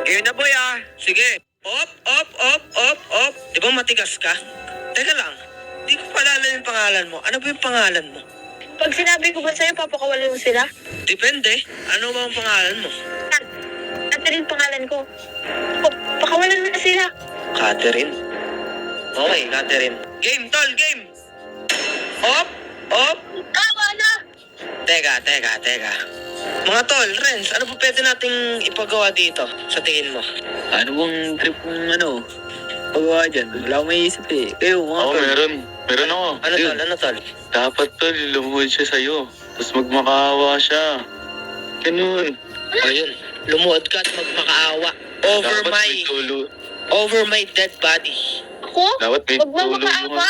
Ayun na boy ah. Sige. Op. Di ba matigas ka? Teka lang. Di ko palala yung pangalan mo. Ano ba yung pangalan mo? Pag sinabi ko ba sa'yo, papakawalan mo sila? Depende. Ano ba ang pangalan mo? Catherine pangalan ko. Pakawalan mo na sila. Catherine. Okay, Catherine. Game, tol, game. Op. Tama na! Teka. Mga tol, Renz, ano po pwede nating ipagawa dito sa tingin mo? Ano bang trip kung pagawa dyan? Wala akong maisip eh. Kayo, mga Oo, tol. meron ako. Ano tol? Dapat tol, lumuhod siya sa'yo. Tapos magmakaawa siya. Ganun. Ayun, lumuhod ka at magmakaawa. Dapat may tulo. Over my dead body. Ako? Dapat may tulo. Magmamakaawa?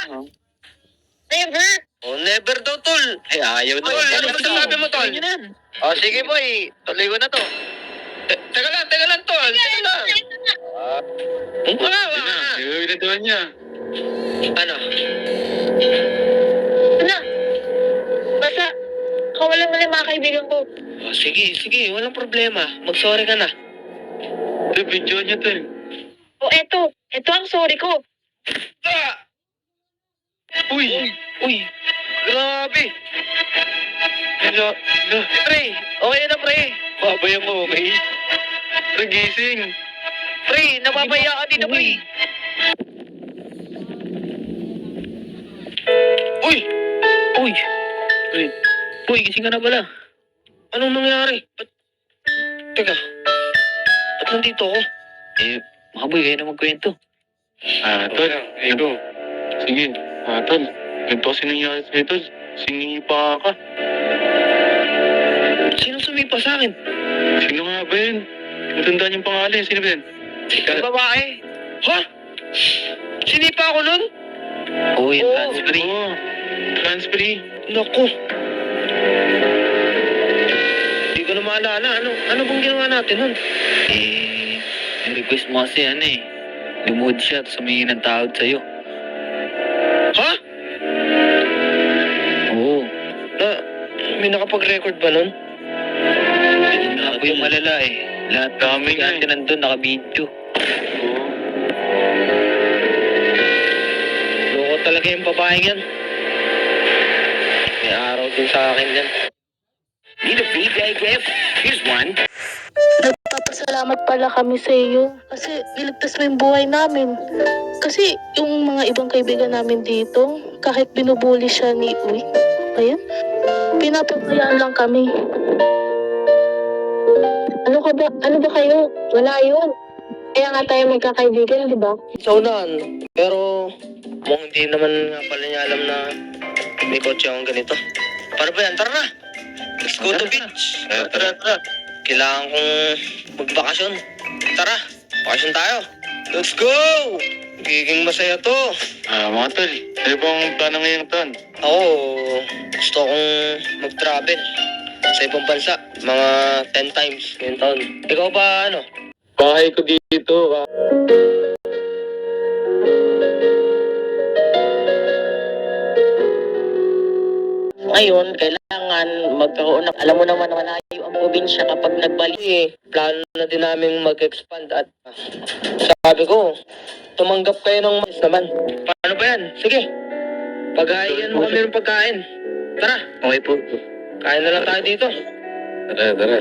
Never! Oh, never daw, tol. Ay, ayaw na. Tol, ano masasabi mo, tol? Yun yan. O, sige boy. Tuloy ko na to. Teka lang, tol. Teka lang. Yun na, gagawin niya. Ano? Ano? Basta, kawalan mo na yung mga kaibigan ko. Oh, sige, walang problema. Mag-sorry ka na. Ito, video niya tol. O eto ang sorry ko. Uy, grabe. Hala. Pre, okay na pre. Babayan mo, okay? Nagising. Pre, napapaya ka din na pre. Uy, Uy, gising ka na pala. anong nangyari? Teka, ba't nandito ako? Eh, mga boy, kayo na magkwento. Tol. Ito. Sige. Tol. Ganito kasi nangyari sa'yo, tol. Sinipa ka. Sino sumipa sa akin? Sino nga ba yun? Matandaan yung pangalan. Sino ba yun? Yung babae. Ha? Sinipa ako nun? Oo, yung Oo. transferring. Oo. Transferee. Naku. Hindi ko na maalala. Ano bang ginawa natin nun? Eh, yung request mo kasi lumuhod siya at sumingi ng tawad sa'yo. Ha? Oo. May nakapag-record ba nun? Yun nga po yung malala eh. Lahat Dami nga natin nandun, naka-video. Oo. Loko talaga yung babaeng yan. May araw din sa akin yan. Need a BJ gift? Here's one. Nagpapasalamat pala kami sa iyo kasi iligtas mo yung buhay namin. Kasi yung mga ibang kaibigan namin dito, kahit binubuli siya ni Uy, ayun, pinapabayaan lang kami. Ano ba kayo? Wala yun. Kaya nga tayo magkakaibigan, di ba? Sa unahan. Pero mukhang hindi naman nga pala niya alam na may kotse akong ganito. Paano ba yan? Tara na! Let's go to beach. Tara. Kailangan kong magbakasyon. Tara, bakasyon tayo. Let's go! Giging masaya to. Mga tol. Ano bang plano ngayong taon? Ako, gusto kong mag-travel sa ibang bansa. Mga 10 times ngayong taon. Ikaw ba ano? Bahay ko dito. Ngayon, kailangan magkaroon ng, alam mo naman malayo ang probinsya kapag nagbalik. Plano na din namin mag-expand at sabi ko, tumanggap kayo ng mas naman. Paano ba yan? Sige, paghahian mo kami ng pagkain. Tara, Okay po. kain na lang tayo dito. Tara.